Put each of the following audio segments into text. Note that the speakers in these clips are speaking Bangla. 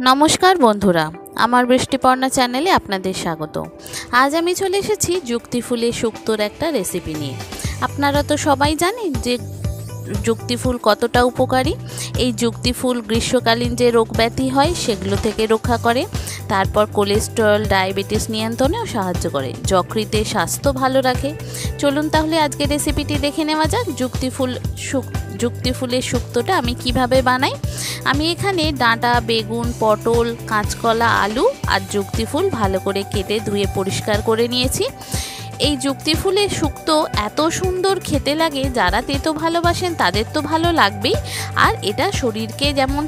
নমস্কার বন্ধুরা, আমার বৃষ্টিপর্ণা চ্যানেলে আপনাদের স্বাগত। আজ আমি চলে এসেছি যুক্তি ফুলের শুক্তোর একটা রেসিপি নিয়ে। আপনারা তো সবাই জানেন যে যুক্তি ফুল কতটা উপকারী। এই যুক্তি ফুল গ্রীষ্মকালীন যে রোগ ব্যাধি হয় সেগুলো থেকে রক্ষা করে, তারপর কোলেস্টেরল ডায়াবেটিস নিয়ন্ত্রণেও সাহায্য করে, যকৃতে স্বাস্থ্য ভালো রাখে। চলুন তাহলে আজকে রেসিপিটি দেখে নেওয়া যাক। যুক্তি ফুলের শুক্তোটা আমি কিভাবে বানাই। আমি এখানে ডাঁটা, বেগুন, পটল, কাঁচকলা, আলু আর যুক্তি ফুল ভালো করে কেটে ধুয়ে পরিষ্কার করে নিয়েছি। এই যুক্তি ফুলের শুক্তো এত সুন্দর খেতে লাগে, যারা তেতো ভালোবাসেন তাদের তো ভালো লাগবেই। আর এটা শরীরকে যেমন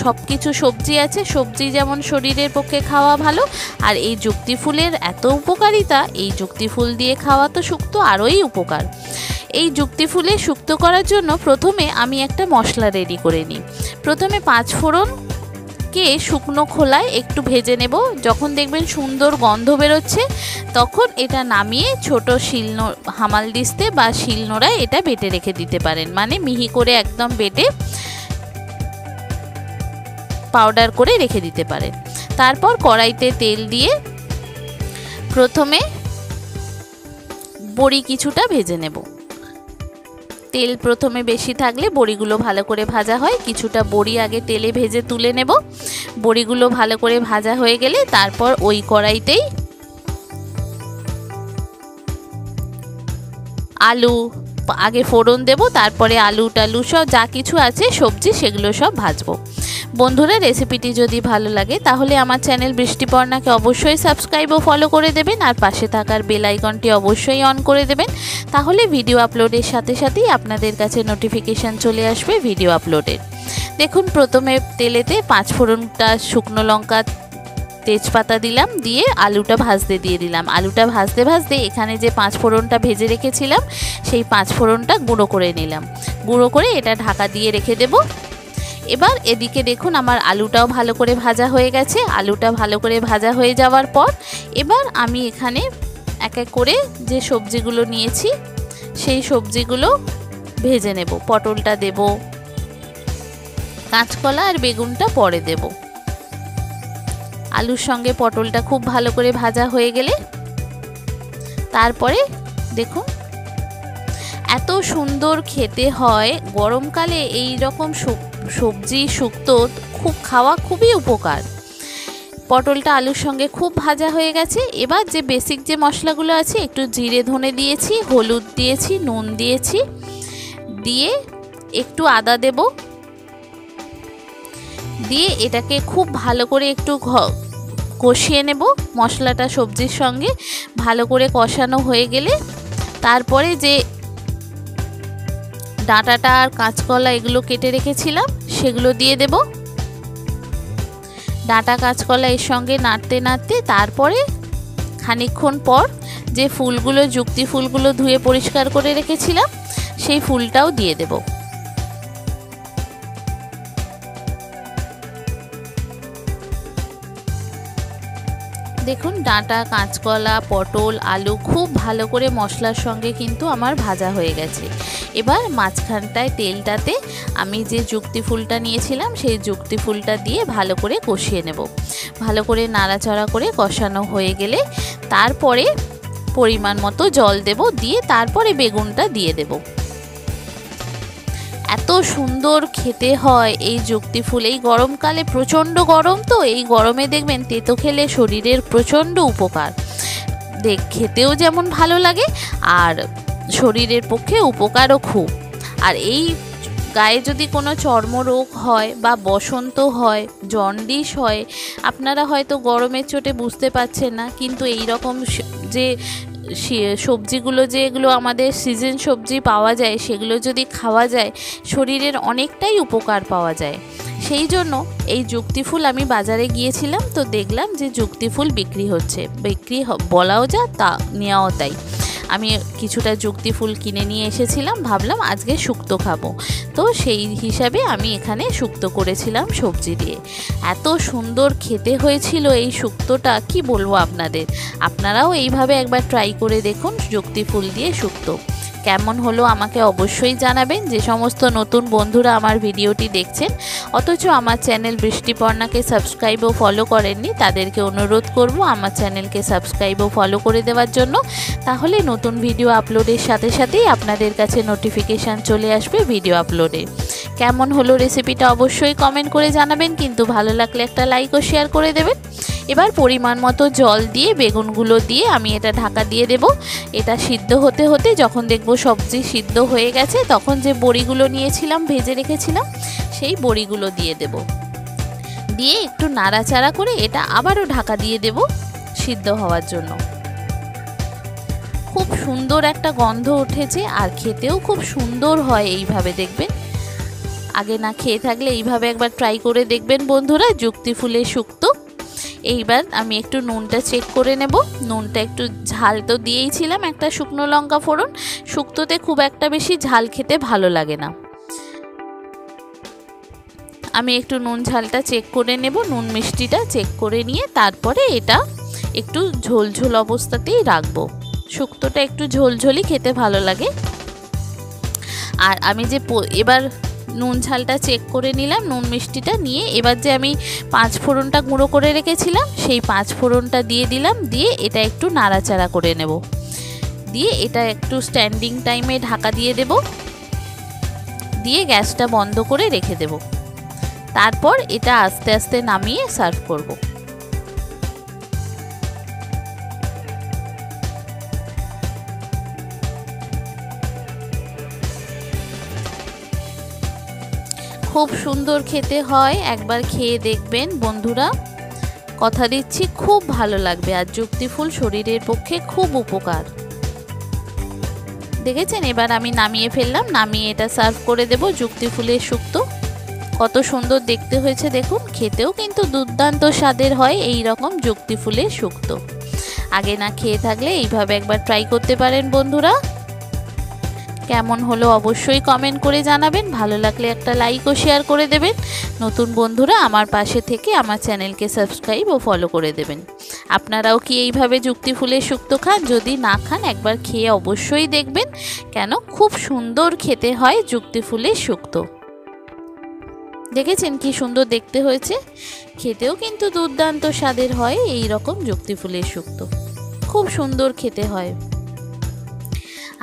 সব কিছু সবজি আছে, সবজি যেমন শরীরের পক্ষে খাওয়া ভালো, আর এই যুক্তি ফুলের এত উপকারিতা, এই যুক্তি ফুল দিয়ে খাওয়া তো শুক্তো আরোই উপকার। এই যুক্তি ফুলের শুক্তো করার জন্য প্রথমে আমি একটা মশলা রেডি করে নিই। প্রথমে 5 ফোড়নকে শুকনো খোলায় একটু ভেজে নেব। যখন দেখবেন সুন্দর গন্ধ বেরোচ্ছে তখন এটা নামিয়ে ছোট হামালদিস্তে বা শিলনোড়ায় এটা বেটে রেখে দিতে পারেন, মানে মিহি করে একদম বেটে পাউডার করে রেখে দিতে পারেন। তারপর কড়াইতে তেল দিয়ে প্রথমে বড়ি কিছুটা ভেজে নেব। তেল প্রথমে বেশি থাকলে বড়িগুলো ভালো করে ভাজা হয়। কিছুটা বড়ি আগে তেলে ভেজে তুলে নেব। বড়িগুলো ভালো করে ভাজা হয়ে গেলে তারপর ওই কড়াইতেই আলু আগে ফোড়ন দেব, তারপরে আলু টালু সব যা কিছু আছে সবজি সেগুলো সব ভাজবো। বন্ধুরা, রেসিপিটি যদি ভালো লাগে তাহলে আমার চ্যানেল বৃষ্টিপর্ণাকে অবশ্যই সাবস্ক্রাইব ও ফলো করে দেবেন, আর পাশে থাকার বেল আইকনটি অবশ্যই অন করে দেবেন। তাহলে ভিডিও আপলোডের সাথে সাথেই আপনাদের কাছে নোটিফিকেশান চলে আসবে ভিডিও আপলোডের। দেখুন, প্রথমে তেলেতে 5 ফোড়নটা, শুকনো লঙ্কা, তেজপাতা দিলাম, দিয়ে আলুটা ভাজতে দিয়ে দিলাম। আলুটা ভাজতে ভাজতে এখানে যে 5 ফোড়নটা ভেজে রেখেছিলাম সেই 5 ফোড়নটা গুঁড়ো করে নিলাম। গুঁড়ো করে এটা ঢাকা দিয়ে রেখে দেব। এবার এদিকে দেখুন আমার আলুটাও ভালো করে ভাজা হয়ে গেছে। আলুটা ভালো করে ভাজা হয়ে যাওয়ার পর এবার আমি এখানে এক এক করে যে সবজিগুলো নিয়েছি সেই সবজিগুলো ভেজে নেব। পটলটা দেব, কাঁচকলা আর বেগুনটা পরে দেব। আলুর সঙ্গে পটলটা খুব ভালো করে ভাজা হয়ে গেলে তারপরে দেখুন এত সুন্দর খেতে হয়। গরমকালে এই রকম সবজি শুক্তো খাওয়া খুবই উপকার। পটলটা আলুর সঙ্গে খুব ভাজা হয়ে গেছে। এবার যে বেসিক যে মশলাগুলো আছে, একটু জিরে ধনে দিয়েছি, হলুদ দিয়েছি, নুন দিয়েছি, দিয়ে একটু আদা দেব, দিয়ে এটাকে খুব ভালো করে একটু কষিয়ে নেব। মশলাটা সবজির সঙ্গে ভালো করে কষানো হয়ে গেলে তারপরে যে ডাঁটাটা আর কাঁচকলা এগুলো কেটে রেখেছিলাম সেগুলো দিয়ে দেব। ডাঁটা কাঁচকলা এর সঙ্গে নাড়তে নাড়তে তারপরে খানিকক্ষণ পর যে ফুলগুলো, যুক্তি ফুলগুলো ধুয়ে পরিষ্কার করে রেখেছিলাম সেই ফুলটাও দিয়ে দেব। দেখুন, ডাঁটা, কাঁচকলা, পটল, আলু খুব ভালো করে মশলার সঙ্গে কিন্তু আমার ভাজা হয়ে গেছে। এবার মাঝখানটায় তেলটাতে আমি যে যুক্তি ফুলটা নিয়েছিলাম সেই যুক্তি ফুলটা দিয়ে ভালো করে কষিয়ে নেব। ভালো করে নাড়াচাড়া করে কষানো হয়ে গেলে তারপরে পরিমাণ মতো জল দেব, দিয়ে তারপরে বেগুনটা দিয়ে দেব। এত সুন্দর খেতে হয় এই যুক্তি ফুল। এই গরমকালে প্রচণ্ড গরম, তো এই গরমে দেখবেন তেতো খেলে শরীরের প্রচণ্ড উপকার। খেতেও যেমন ভালো লাগে আর শরীরের পক্ষে উপকারও খুব। আর এই গায়ে যদি কোনো চর্মরোগ হয় বা বসন্ত হয়, জন্ডিস হয়, আপনারা হয়তো গরমের চোটে বুঝতে পারছেন না, কিন্তু এই রকম যে সবজিগুলো যেগুলো আমাদের সিজন সবজি পাওয়া যায় সেগুলো যদি খাওয়া যায় শরীরের অনেকটাই উপকার পাওয়া যায়। সেই জন্য এই যুক্তি ফুল আমি বাজারে গিয়েছিলাম, তো দেখলাম যে যুক্তি ফুল বিক্রি হচ্ছে। বিক্রি বলাও যা, তা নেওয়াও তাই। আমি কিছুটা যুক্তি ফুল কিনে নিয়ে এসেছিলাম, ভাবলাম আজকে শুক্তো খাবো, তো সেই হিসাবে আমি এখানে শুক্তো করেছিলাম সবজি দিয়ে। এত সুন্দর খেতে হয়েছিল এই শুক্তোটা, কি বলবো আপনাদের। আপনারাও এইভাবে একবার ট্রাই করে দেখুন যুক্তি ফুল দিয়ে শুক্তো। কেমন হলো আমাকে অবশ্যই জানাবেন। যে সমস্ত নতুন বন্ধুরা আমার ভিডিওটি দেখছেন অথচ আমার চ্যানেল বৃষ্টিপর্ণাকে সাবস্ক্রাইব ও ফলো করেননি, তাদেরকে অনুরোধ করব আমার চ্যানেলকে সাবস্ক্রাইব ও ফলো করে দেওয়ার জন্য। তাহলে নতুন ভিডিও আপলোডের সাথে সাথেই আপনাদের কাছে নোটিফিকেশান চলে আসবে ভিডিও আপলোডে। কেমন হলো রেসিপিটা অবশ্যই কমেন্ট করে জানাবেন, কিন্তু ভালো লাগলে একটা লাইক ও শেয়ার করে দেবেন। এবার পরিমাণ মতো জল দিয়ে বেগুনগুলো দিয়ে আমি এটা ঢাকা দিয়ে দেব। এটা সিদ্ধ হতে হতে যখন দেখব সবজি সিদ্ধ হয়ে গেছে, তখন যে বড়িগুলো নিয়েছিলাম ভেজে রেখেছিলাম সেই বড়িগুলো দিয়ে দেব। দিয়ে একটু নাড়াচাড়া করে এটা আবারও ঢাকা দিয়ে দেব সিদ্ধ হওয়ার জন্য। খুব সুন্দর একটা গন্ধ উঠেছে আর খেতেও খুব সুন্দর হয়। এইভাবে দেখবেন, আগে না খেয়ে থাকলে এইভাবে একবার ট্রাই করে দেখবেন বন্ধুরা, যুক্তি ফুলের শুক্তো। এইবার আমি একটু নুনটা চেক করে নেব। নুনটা একটু ঝাল তো দিয়েইছিলাম, একটা শুকনো লঙ্কা ফোড়ন। শুক্তোতে খুব একটা বেশি ঝাল খেতে ভালো লাগে না। আমি একটু নুন ঝালটা চেক করে নেব, নুন মিষ্টিটা চেক করে নিয়ে তারপরে এটা একটু ঝোলঝোল অবস্থাতেই রাখবো। শুক্তোটা একটু ঝোলঝোলই খেতে ভালো লাগে। আর আমি যে এবার নুন ঝালটা চেক করে নিলাম, নুন মিষ্টিটা নিয়ে এবার যে আমি 5 ফোড়নটা গুঁড়ো করে রেখেছিলাম সেই 5 ফোড়নটা দিয়ে দিলাম। দিয়ে এটা একটু নাড়াচাড়া করে নেব। দিয়ে এটা একটু স্ট্যান্ডিং টাইমে ঢাকা দিয়ে দেব। দিয়ে গ্যাসটা বন্ধ করে রেখে দেব। তারপর এটা আস্তে আস্তে নামিয়ে সার্ভ করব। খুব সুন্দর খেতে হয়, একবার খেয়ে দেখবেন বন্ধুরা, কথা দিচ্ছি খুব ভালো লাগবে। আর যুক্তি ফুল শরীরের পক্ষে খুব উপকার। দেখেছেন, এবার আমি নামিয়ে ফেললাম। নামিয়ে এটা সার্ভ করে দেব। যুক্তি ফুলের শুক্তো কত সুন্দর দেখতে হয়েছে দেখুন, খেতেও কিন্তু দুর্দান্ত স্বাদের হয় এই রকম যুক্তি ফুলের শুক্তো। আগে না খেয়ে থাকলে এইভাবে একবার ট্রাই করতে পারেন বন্ধুরা। কেমন হলো অবশ্যই কমেন্ট করে জানাবেন। ভালো লাগলে একটা লাইক ও শেয়ার করে দেবেন। নতুন বন্ধুরা আমার পাশে থেকে আমার চ্যানেলকে সাবস্ক্রাইব ও ফলো করে দেবেন। আপনারাও কি এইভাবে যুক্তি ফুলের শুক্তো খান? যদি না খান একবার খেয়ে অবশ্যই দেখবেন, কেন খুব সুন্দর খেতে হয় যুক্তি ফুলের শুক্তো। দেখেছেন কি সুন্দর দেখতে হয়েছে, খেতেও কিন্তু দুর্দান্ত স্বাদের হয় এই রকম যুক্তি ফুলের শুক্তো। খুব সুন্দর খেতে হয়।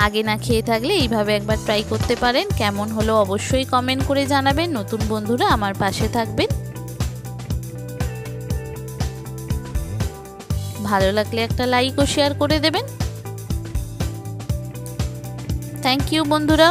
আগে না খেয়ে থাকলে এইভাবে একবার ট্রাই করতে পারেন। কেমন হলো অবশ্যই কমেন্ট করে জানাবেন। নতুন বন্ধুরা আমার পাশে থাকবেন। ভালো লাগলে একটা লাইক ও শেয়ার করে দেবেন। থ্যাংক ইউ বন্ধুরা।